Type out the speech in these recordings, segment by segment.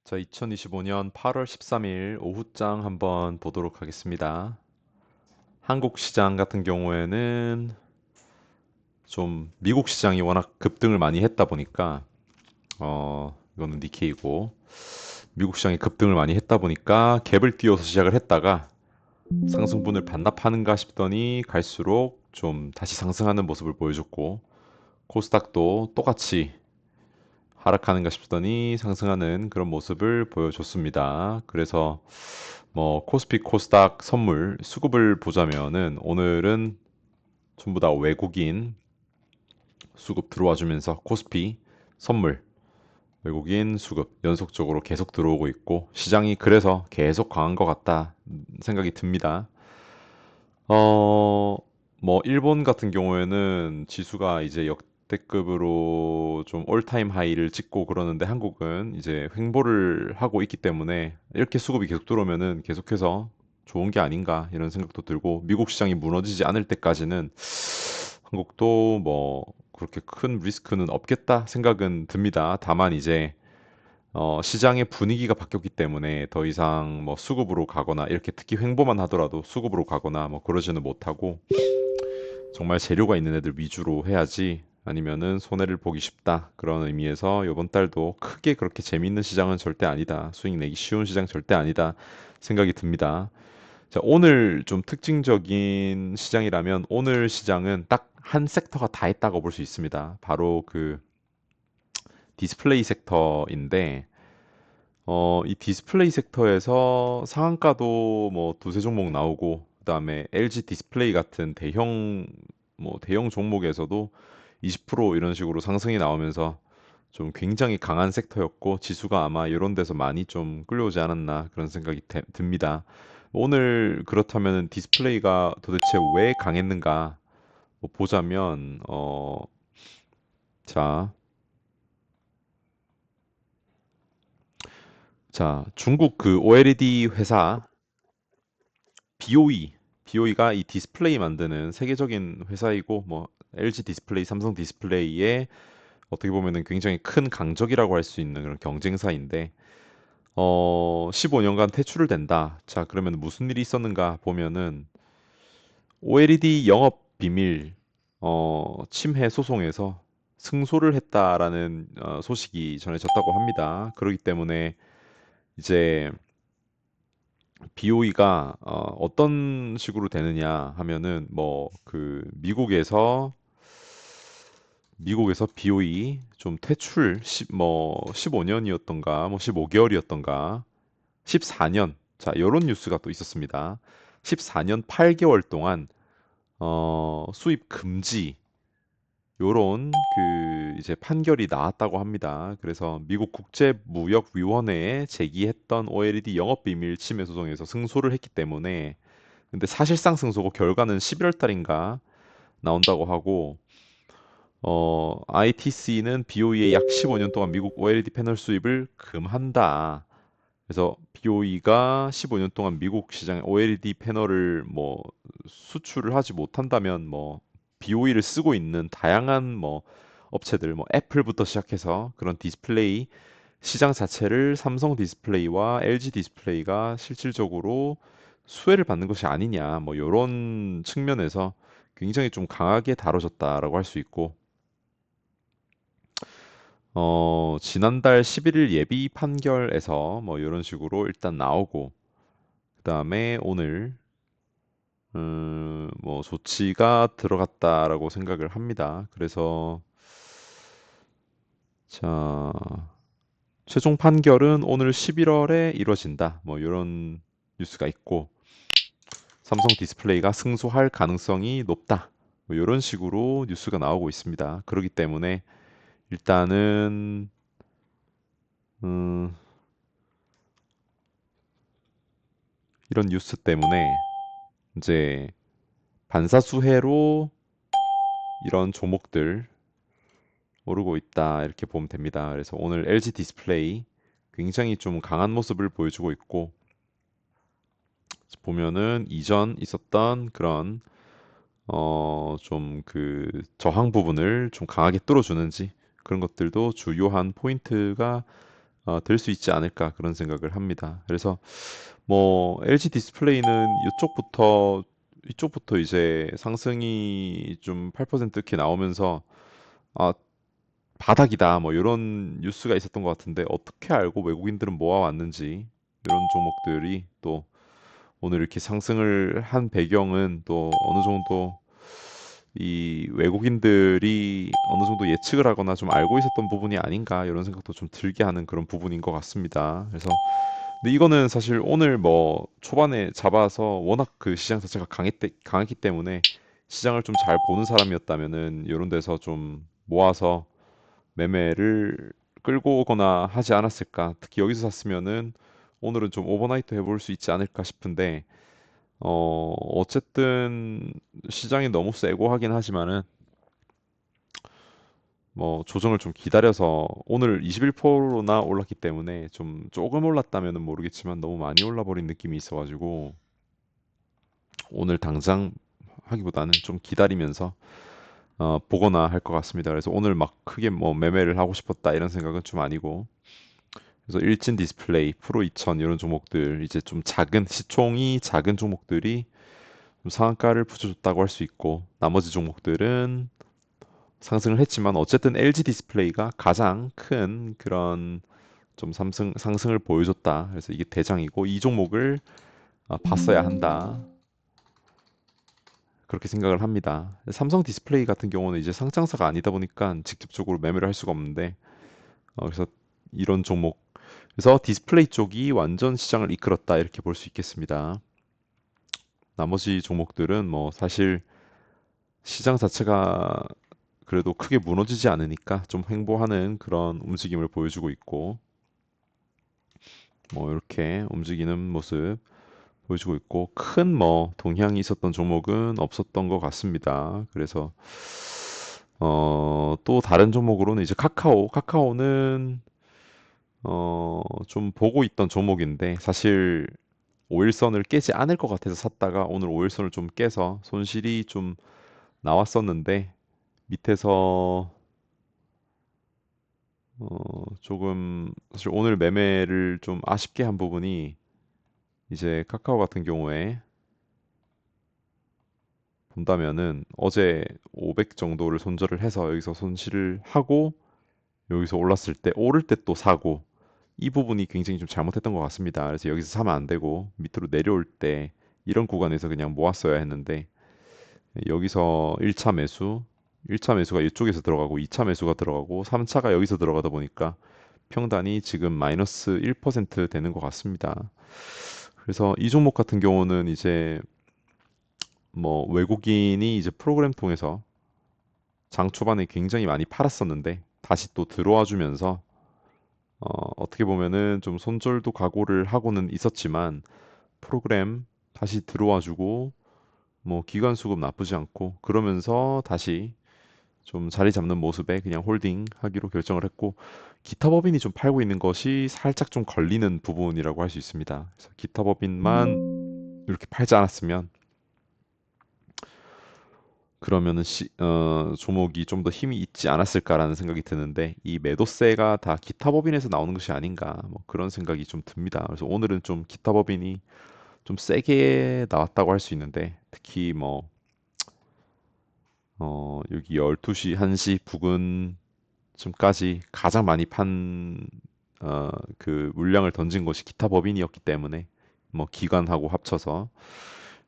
자, 2025년 8월 13일 오후장 한번 보도록 하겠습니다. 한국 시장 같은 경우에는 좀 미국 시장이 워낙 급등을 많이 했다 보니까 이거는 니케이고 미국 시장이 급등을 많이 했다 보니까 갭을 띄워서 시작을 했다가 상승분을 반납하는가 싶더니 갈수록 좀 다시 상승하는 모습을 보여줬고 코스닥도 똑같이 하락하는가 싶더니 상승하는 그런 모습을 보여줬습니다. 그래서 뭐 코스피 코스닥 선물 수급을 보자면은 오늘은 전부 다 외국인 수급 들어와 주면서 코스피 선물 외국인 수급 연속적으로 계속 들어오고 있고 시장이 그래서 계속 강한 것 같다 생각이 듭니다. 어, 뭐 일본 같은 경우에는 지수가 이제 역대급으로 좀 올타임 하이를 찍고 그러는데 한국은 이제 횡보를 하고 있기 때문에 이렇게 수급이 계속 들어오면은 계속해서 좋은 게 아닌가 이런 생각도 들고 미국 시장이 무너지지 않을 때까지는 한국도 뭐 그렇게 큰 리스크는 없겠다 생각은 듭니다. 다만 이제 시장의 분위기가 바뀌었기 때문에 더 이상 뭐 수급으로 가거나 이렇게 특히 횡보만 하더라도 수급으로 가거나 뭐 그러지는 못하고 정말 재료가 있는 애들 위주로 해야지 아니면은 손해를 보기 쉽다. 그런 의미에서 이번 달도 크게 그렇게 재미있는 시장은 절대 아니다. 수익 내기 쉬운 시장 절대 아니다. 생각이 듭니다. 자, 오늘 좀 특징적인 시장이라면 오늘 시장은 딱 한 섹터가 다 했다고 볼 수 있습니다. 바로 그 디스플레이 섹터인데 이 디스플레이 섹터에서 상한가도 뭐 두세 종목 나오고 그다음에 LG 디스플레이 같은 대형 종목에서도 20% 이런 식으로 상승이 나오면서 좀 굉장히 강한 섹터였고 지수가 아마 이런 데서 많이 좀 끌려오지 않았나 그런 생각이 듭니다. 오늘 그렇다면 디스플레이가 도대체 왜 강했는가 뭐 보자면 자, 중국 그 OLED 회사 BOE가 이 디스플레이 만드는 세계적인 회사이고 뭐 LG 디스플레이, 삼성 디스플레이의 어떻게 보면은 굉장히 큰 강적이라고 할 수 있는 그런 경쟁사인데 15년간 퇴출을 된다. 자, 그러면 무슨 일이 있었는가 보면은 OLED 영업 비밀 침해 소송에서 승소를 했다라는 소식이 전해졌다고 합니다. 그렇기 때문에 이제 BOE가 어떤 식으로 되느냐 하면은 뭐 그 미국에서 BOE 좀 퇴출 뭐 15년이었던가 뭐 15개월이었던가 14년 자 요런 뉴스가 또 있었습니다. 14년 8개월 동안 수입 금지 요런 그 이제 판결이 나왔다고 합니다. 그래서 미국 국제무역위원회에 제기했던 OLED 영업비밀 침해 소송에서 승소를 했기 때문에 근데 사실상 승소고 결과는 11월 달인가 나온다고 하고 ITC는 BOE의 약 15년 동안 미국 OLED 패널 수입을 금한다. 그래서 BOE가 15년 동안 미국 시장에 OLED 패널을 뭐 수출을 하지 못한다면 뭐 BOE를 쓰고 있는 다양한 뭐 업체들 뭐 애플부터 시작해서 그런 디스플레이 시장 자체를 삼성 디스플레이와 LG 디스플레이가 실질적으로 수혜를 받는 것이 아니냐 뭐 이런 측면에서 굉장히 좀 강하게 다뤄졌다라고 할 수 있고 지난달 11일 예비 판결에서 뭐 이런 식으로 일단 나오고 그다음에 오늘 뭐 조치가 들어갔다라고 생각을 합니다. 그래서 자 최종 판결은 오늘 11월에 이루어진다. 뭐 이런 뉴스가 있고 삼성 디스플레이가 승소할 가능성이 높다. 뭐 이런 식으로 뉴스가 나오고 있습니다. 그렇기 때문에 일단은 음, 이런 뉴스 때문에 이제 반사수혜로 이런 종목들 오르고 있다 이렇게 보면 됩니다. 그래서 오늘 LG 디스플레이 굉장히 좀 강한 모습을 보여주고 있고 보면은 이전 있었던 그런 좀 그 저항 부분을 좀 강하게 뚫어주는지 그런 것들도 주요한 포인트가 될 수 있지 않을까 그런 생각을 합니다. 그래서 뭐 LG 디스플레이는 이쪽부터 이제 상승이 좀 8% 이렇게 나오면서 아, 바닥이다 뭐 이런 뉴스가 있었던 것 같은데 어떻게 알고 외국인들은 모아왔는지 이런 종목들이 또 오늘 이렇게 상승을 한 배경은 또 어느 정도 이 외국인들이 어느 정도 예측을 하거나 좀 알고 있었던 부분이 아닌가 이런 생각도 좀 들게 하는 그런 부분인 것 같습니다. 그래서 근데 이거는 사실 오늘 뭐 초반에 잡아서 워낙 그 시장 자체가 강했기 때문에 시장을 좀 잘 보는 사람이었다면은 이런 데서 좀 모아서 매매를 끌고 오거나 하지 않았을까. 특히 여기서 샀으면은 오늘은 좀 오버나이트 해볼 수 있지 않을까 싶은데 어쨌든 시장이 너무 세고 하긴 하지만은 뭐 조정을 좀 기다려서 오늘 21%나 올랐기 때문에 좀 조금 올랐다면은 모르겠지만 너무 많이 올라버린 느낌이 있어가지고 오늘 당장 하기보다는 좀 기다리면서 보거나 할 것 같습니다. 그래서 오늘 막 크게 뭐 매매를 하고 싶었다 이런 생각은 좀 아니고 그래서 일진 디스플레이, 프로 2000 이런 종목들 이제 좀 작은 시총이 작은 종목들이 좀 상한가를 붙여줬다고 할 수 있고 나머지 종목들은 상승을 했지만 어쨌든 LG 디스플레이가 가장 큰 그런 좀 상승을 보여줬다. 그래서 이게 대장이고 이 종목을 봤어야 한다. 그렇게 생각을 합니다. 삼성 디스플레이 같은 경우는 이제 상장사가 아니다 보니까 직접적으로 매매를 할 수가 없는데 그래서 이런 종목 그래서 디스플레이 쪽이 완전 시장을 이끌었다 이렇게 볼 수 있겠습니다. 나머지 종목들은 뭐 사실 시장 자체가 그래도 크게 무너지지 않으니까 좀 횡보하는 그런 움직임을 보여주고 있고 뭐 이렇게 움직이는 모습 보여주고 있고 큰 뭐 동향이 있었던 종목은 없었던 것 같습니다. 그래서 또 다른 종목으로는 이제 카카오는 좀 보고 있던 종목인데 사실 5일선을 깨지 않을 것 같아서 샀다가 오늘 5일선을 좀 깨서 손실이 좀 나왔었는데 밑에서 조금 사실 오늘 매매를 좀 아쉽게 한 부분이 이제 카카오 같은 경우에 본다면은 어제 500 정도를 손절을 해서 여기서 손실을 하고 여기서 올랐을 때 오를 때 또 사고 이 부분이 굉장히 좀 잘못했던 것 같습니다. 그래서 여기서 사면 안 되고 밑으로 내려올 때 이런 구간에서 그냥 모았어야 했는데 여기서 1차 매수가 이쪽에서 들어가고 2차 매수가 들어가고 3차가 여기서 들어가다 보니까 평단이 지금 마이너스 1% 되는 것 같습니다. 그래서 이 종목 같은 경우는 이제 뭐 외국인이 이제 프로그램 통해서 장 초반에 굉장히 많이 팔았었는데 다시 또 들어와 주면서 어떻게 보면은 좀 손절도 각오를 하고는 있었지만 프로그램 다시 들어와 주고 뭐 기관 수급 나쁘지 않고 그러면서 다시 좀 자리 잡는 모습에 그냥 홀딩 하기로 결정을 했고 기타 법인이 좀 팔고 있는 것이 살짝 좀 걸리는 부분이라고 할 수 있습니다. 그래서 기타 법인만 이렇게 팔지 않았으면 그러면은 종목이 좀 더 힘이 있지 않았을까라는 생각이 드는데 이 매도세가 다 기타 법인에서 나오는 것이 아닌가 뭐 그런 생각이 좀 듭니다. 그래서 오늘은 좀 기타 법인이 좀 세게 나왔다고 할 수 있는데 특히 뭐 여기 12시, 1시 부근쯤까지 가장 많이 그 물량을 던진 것이 기타 법인이었기 때문에 뭐 기관하고 합쳐서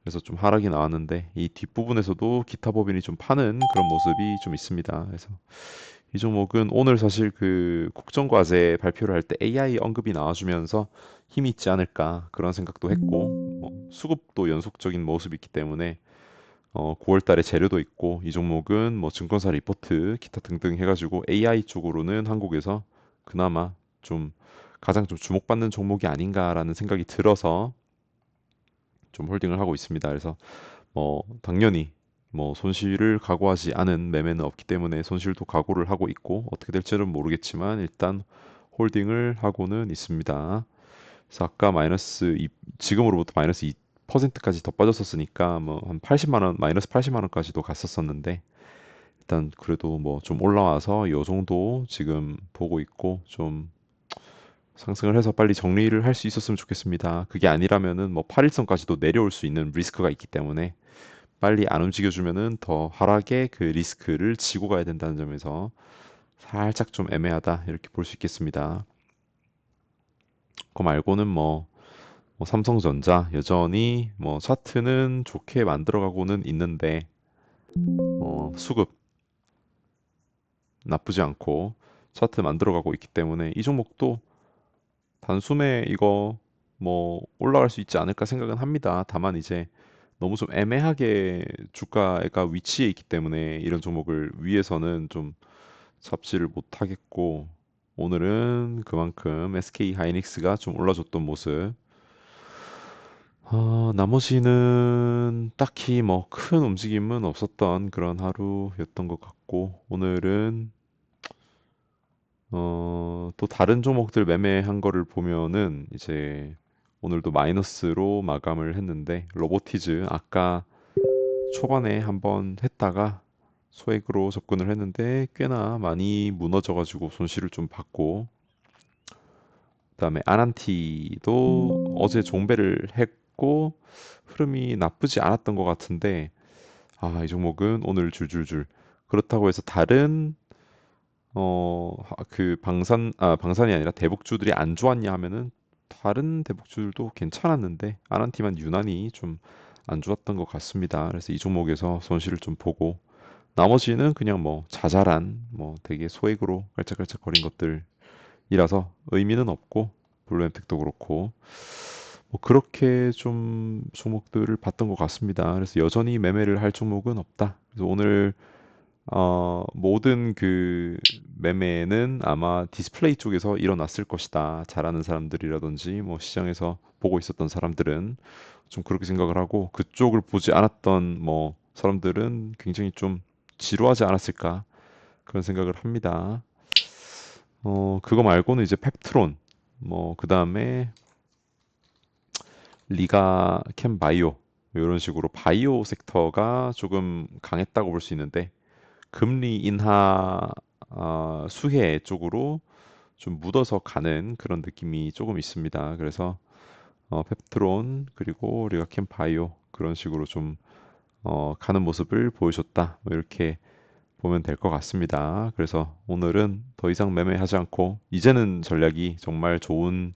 그래서 좀 하락이 나왔는데 이 뒷부분에서도 기타 법인이 좀 파는 그런 모습이 좀 있습니다. 그래서 이 종목은 오늘 사실 그 국정과제 발표를 할 때 AI 언급이 나와주면서 힘이 있지 않을까 그런 생각도 했고 뭐 수급도 연속적인 모습이 있기 때문에 9월 달에 재료도 있고 이 종목은 뭐 증권사 리포트 기타 등등 해가지고 AI 쪽으로는 한국에서 그나마 좀 가장 좀 주목받는 종목이 아닌가라는 생각이 들어서 좀 홀딩을 하고 있습니다. 그래서 뭐 당연히 뭐 손실을 각오하지 않은 매매는 없기 때문에 손실도 각오를 하고 있고 어떻게 될지는 모르겠지만 일단 홀딩을 하고는 있습니다. 그래서 아까 지금으로부터 마이너스 2%까지 더 빠졌었으니까 뭐 한 80만 원, 마이너스 80만 원까지도 갔었었는데 일단 그래도 뭐 좀 올라와서 요 정도 지금 보고 있고 좀 상승을 해서 빨리 정리를 할 수 있었으면 좋겠습니다. 그게 아니라면은 뭐 8일선까지도 내려올 수 있는 리스크가 있기 때문에 빨리 안 움직여주면은 더 하락의 그 리스크를 지고 가야 된다는 점에서 살짝 좀 애매하다 이렇게 볼 수 있겠습니다. 그거 말고는 뭐 삼성전자 여전히 뭐 차트는 좋게 만들어가고는 있는데 수급 나쁘지 않고 차트 만들어가고 있기 때문에 이 종목도 단숨에 이거 뭐 올라갈 수 있지 않을까 생각은 합니다. 다만 이제 너무 좀 애매하게 주가가 위치해 있기 때문에 이런 종목을 위에서는 좀 잡지를 못하겠고 오늘은 그만큼 SK 하이닉스가 좀 올라줬던 모습. 나머지는 딱히 뭐 큰 움직임은 없었던 그런 하루였던 것 같고 오늘은 또 다른 종목들 매매한 거를 보면은 이제 오늘도 마이너스로 마감을 했는데 로보티즈 아까 초반에 한번 했다가 소액으로 접근을 했는데 꽤나 많이 무너져가지고 손실을 좀 봤고 그다음에 아난티도 어제 종배를 했고 흐름이 나쁘지 않았던 것 같은데 이 종목은 오늘 줄줄줄 그렇다고 해서 다른 그 방산이 아니라 대북주들이 안 좋았냐 하면은 다른 대북주들도 괜찮았는데 아난티만 유난히 좀 안 좋았던 것 같습니다. 그래서 이 종목에서 손실을 좀 보고 나머지는 그냥 뭐 자잘한 뭐 되게 소액으로 깔짝깔짝 거린 것들이라서 의미는 없고 블루엠텍도 그렇고 뭐 그렇게 좀 종목들을 봤던 것 같습니다. 그래서 여전히 매매를 할 종목은 없다. 그래서 오늘 모든 그 매매는 아마 디스플레이 쪽에서 일어났을 것이다. 잘하는 사람들이라든지 뭐 시장에서 보고 있었던 사람들은 좀 그렇게 생각을 하고 그쪽을 보지 않았던 뭐 사람들은 굉장히 좀 지루하지 않았을까 그런 생각을 합니다. 그거 말고는 이제 펩트론 뭐 그다음에 리가 캠 바이오 이런 식으로 바이오 섹터가 조금 강했다고 볼 수 있는데 금리 인하 수혜 쪽으로 좀 묻어서 가는 그런 느낌이 조금 있습니다. 그래서 펩트론 그리고 리가캠 바이오 그런 식으로 좀 가는 모습을 보여줬다. 뭐 이렇게 보면 될 것 같습니다. 그래서 오늘은 더 이상 매매하지 않고 이제는 전략이 정말 좋은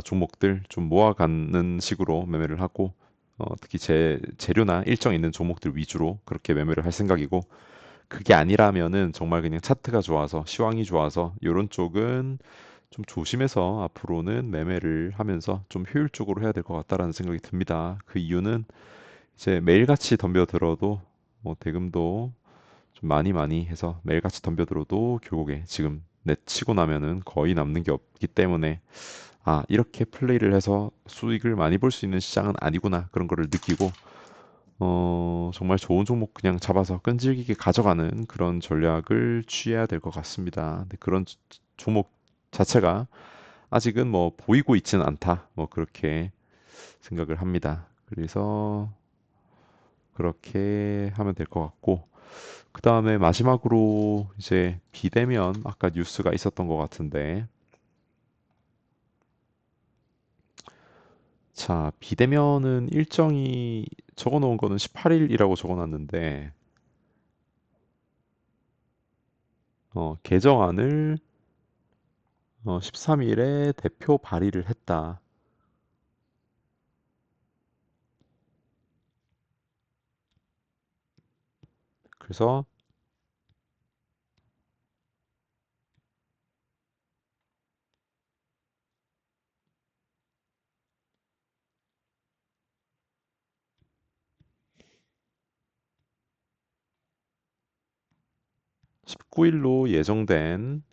종목들 좀 모아가는 식으로 매매를 하고 특히 제 재료나 일정 있는 종목들 위주로 그렇게 매매를 할 생각이고 그게 아니라면은 정말 그냥 차트가 좋아서 시황이 좋아서 요런 쪽은 좀 조심해서 앞으로는 매매를 하면서 좀 효율적으로 해야 될 것 같다라는 생각이 듭니다. 그 이유는 이제 매일같이 덤벼들어도 뭐 대금도 좀 많이 해서 매일같이 덤벼들어도 결국에 지금 내치고 나면은 거의 남는 게 없기 때문에 이렇게 플레이를 해서 수익을 많이 볼 수 있는 시장은 아니구나 그런 거를 느끼고 정말 좋은 종목 그냥 잡아서 끈질기게 가져가는 그런 전략을 취해야 될 것 같습니다. 근데 그런 종목 자체가 아직은 뭐 보이고 있지는 않다. 뭐 그렇게 생각을 합니다. 그래서 그렇게 하면 될 것 같고, 그 다음에 마지막으로 이제 비대면 아까 뉴스가 있었던 것 같은데, 자, 비대면은 일정이 적어 놓은 거는 18일이라고 적어 놨는데, 개정안을 13일에 대표 발의를 했다. 그래서 19일로 예정된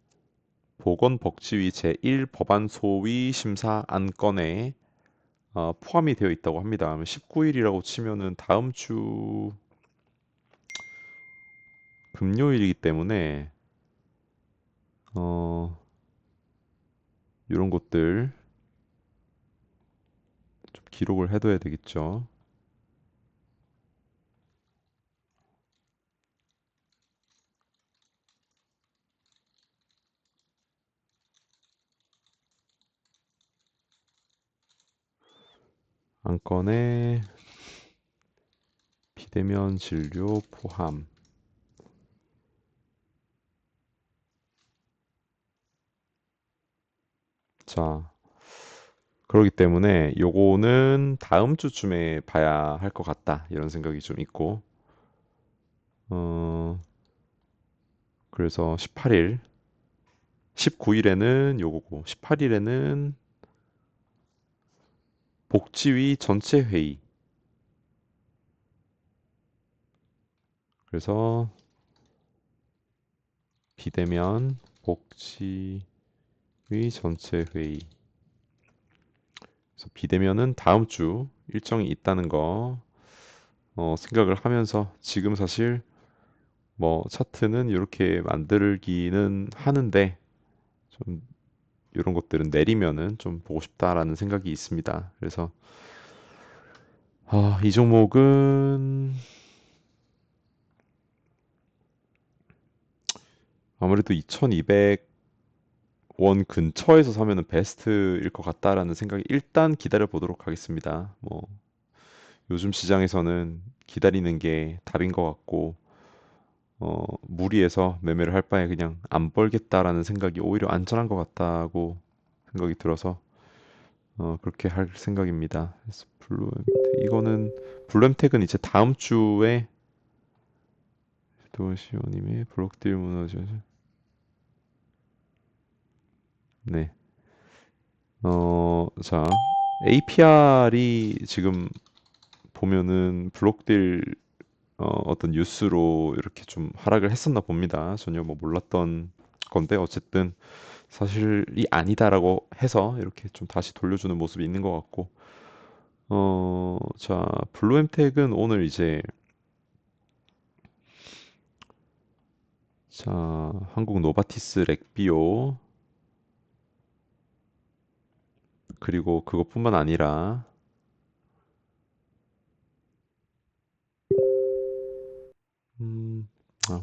보건복지위 제1 법안 소위 심사 안건에 포함이 되어 있다고 합니다. 19일이라고 치면은 다음 주 금요일이기 때문에 어, 이런 것들 좀 기록을 해둬야 되겠죠. 안건에 비대면 진료 포함. 자, 그렇기 때문에 요거는 다음 주쯤에 봐야 할 것 같다. 이런 생각이 좀 있고, 어, 그래서 18일, 19일에는 요거고, 18일에는 복지위 전체 회의. 그래서 비대면 복지위 전체 회의. 그래서 비대면은 다음 주 일정이 있다는 거 생각을 하면서 지금 사실 뭐 차트는 이렇게 만들기는 하는데 좀 이런 것들은 내리면은 좀 보고 싶다라는 생각이 있습니다. 그래서 이 종목은 아무래도 2200원 근처에서 사면은 베스트일 것 같다라는 생각이 일단 기다려 보도록 하겠습니다. 뭐 요즘 시장에서는 기다리는 게 답인 것 같고 무리해서 매매를 할 바에 그냥 안 벌겠다라는 생각이 오히려 안전한 것 같다고 생각이 들어서 그렇게 할 생각입니다. 그래서 이거는 블루엠텍은 이제 다음 주에 도시오님의 블록딜 무너져. 네. 자, APR이 지금 보면은 블록딜 어떤 뉴스로 이렇게 좀 하락을 했었나 봅니다. 전혀 뭐 몰랐던 건데 어쨌든 사실이 아니다라고 해서 이렇게 좀 다시 돌려주는 모습이 있는 것 같고 자, 블루엠텍은 오늘 이제 자, 한국 노바티스 렉비오 그리고 그것뿐만 아니라 음,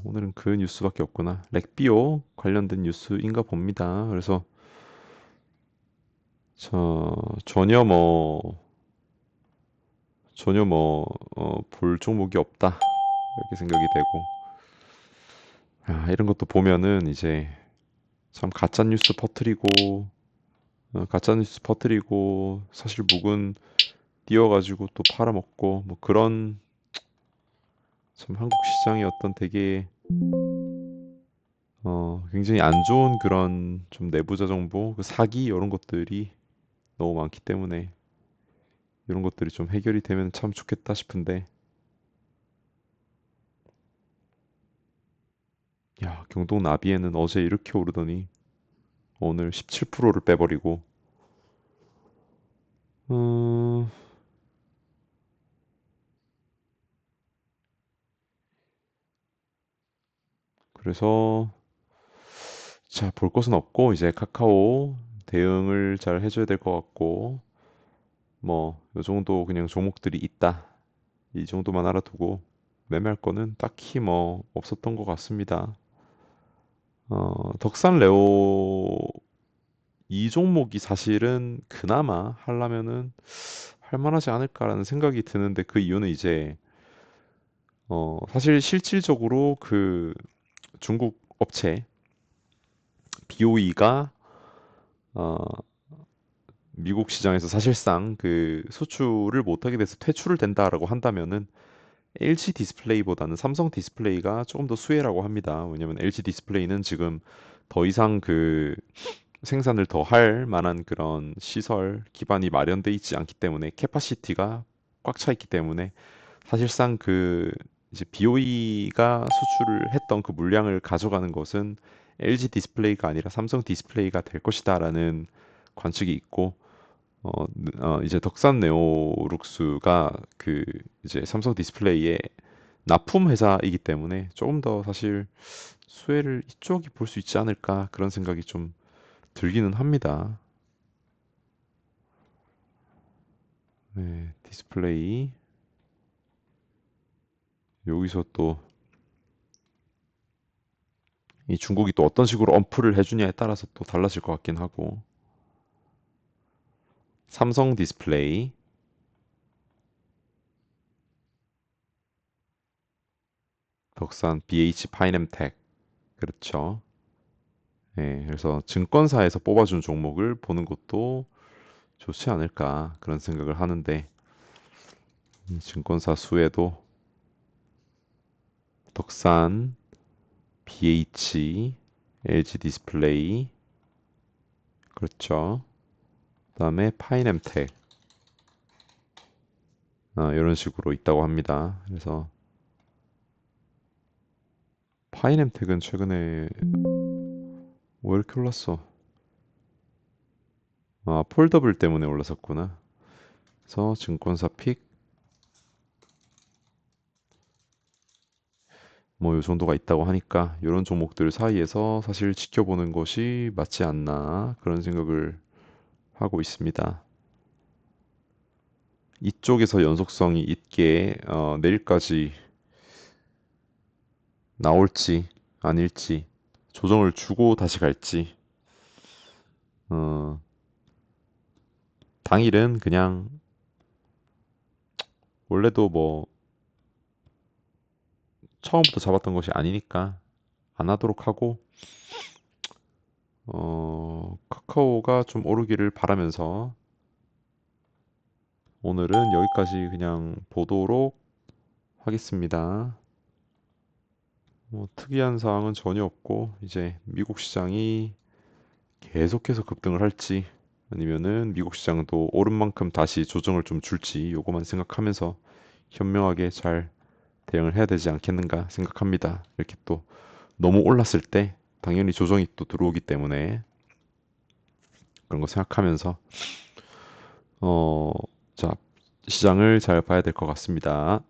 오늘은 그 뉴스밖에 없구나. 렉비오 관련된 뉴스인가 봅니다. 그래서 저 전혀 뭐 볼 종목이 없다 이렇게 생각이 되고 이런 것도 보면은 이제 참 가짜 뉴스 퍼뜨리고 사실 묵은 띄어가지고 또 팔아먹고 뭐 그런 참 한국 시장의 어떤 되게 굉장히 안 좋은 그런 좀 내부자 정보, 그 사기 이런 것들이 너무 많기 때문에 이런 것들이 좀 해결이 되면 참 좋겠다 싶은데 야, 경동 나비에는 어제 이렇게 오르더니 오늘 17%를 빼버리고 음, 그래서 자, 볼 것은 없고 이제 카카오 대응을 잘 해줘야 될 것 같고 뭐 요 정도 그냥 종목들이 있다. 이 정도만 알아두고 매매할 거는 딱히 뭐 없었던 것 같습니다. 덕산 레오 이 종목이 사실은 그나마 하려면은 할 만하지 않을까라는 생각이 드는데 그 이유는 이제 사실 실질적으로 그 중국 업체 BOE가 미국 시장에서 사실상 그 수출을 못하게 돼서 퇴출을 된다라고 한다면은 LG 디스플레이보다는 삼성 디스플레이가 조금 더 수혜라고 합니다. 왜냐면 LG 디스플레이는 지금 더 이상 그 생산을 더 할 만한 그런 시설 기반이 마련돼 있지 않기 때문에 캐파시티가 꽉 차 있기 때문에 사실상 그 이제 BOE가 수출을 했던 그 물량을 가져가는 것은 LG 디스플레이가 아니라 삼성 디스플레이가 될 것이다라는 관측이 있고 어, 이제 덕산 네오룩스가 그 이제 삼성 디스플레이의 납품 회사이기 때문에 조금 더 사실 수혜를 이쪽이 볼 수 있지 않을까 그런 생각이 좀 들기는 합니다. 네, 디스플레이 여기서 또 이 중국이 또 어떤 식으로 언플을 해주냐에 따라서 또 달라질 것 같긴 하고 삼성 디스플레이 덕산, BH 파이nem텍. 그렇죠. 예, 그래서 증권사에서 뽑아준 종목을 보는 것도 좋지 않을까 그런 생각을 하는데 증권사 수에도 덕산, BH, LG 디스플레이, 그렇죠. 그다음에 파이nem텍 이런 식으로 있다고 합니다. 그래서 파이nem텍은 최근에 왜 이렇게 올랐어? 폴더블 때문에 올랐었구나. 그래서 증권사 픽 뭐 요 정도가 있다고 하니까 이런 종목들 사이에서 사실 지켜보는 것이 맞지 않나 그런 생각을 하고 있습니다. 이쪽에서 연속성이 있게 내일까지 나올지 아닐지 조정을 주고 다시 갈지 어, 당일은 그냥 원래도 뭐 처음부터 잡았던 것이 아니니까 안 하도록 하고 카카오가 좀 오르기를 바라면서 오늘은 여기까지 그냥 보도록 하겠습니다. 뭐 특이한 사항은 전혀 없고 이제 미국 시장이 계속해서 급등을 할지 아니면은 미국 시장도 오른 만큼 다시 조정을 좀 줄지 요거만 생각하면서 현명하게 잘 대응을 해야 되지 않겠는가 생각합니다. 이렇게 또 너무 올랐을 때 당연히 조정이 또 들어오기 때문에 그런 거 생각하면서 어, 자, 시장을 잘 봐야 될 것 같습니다.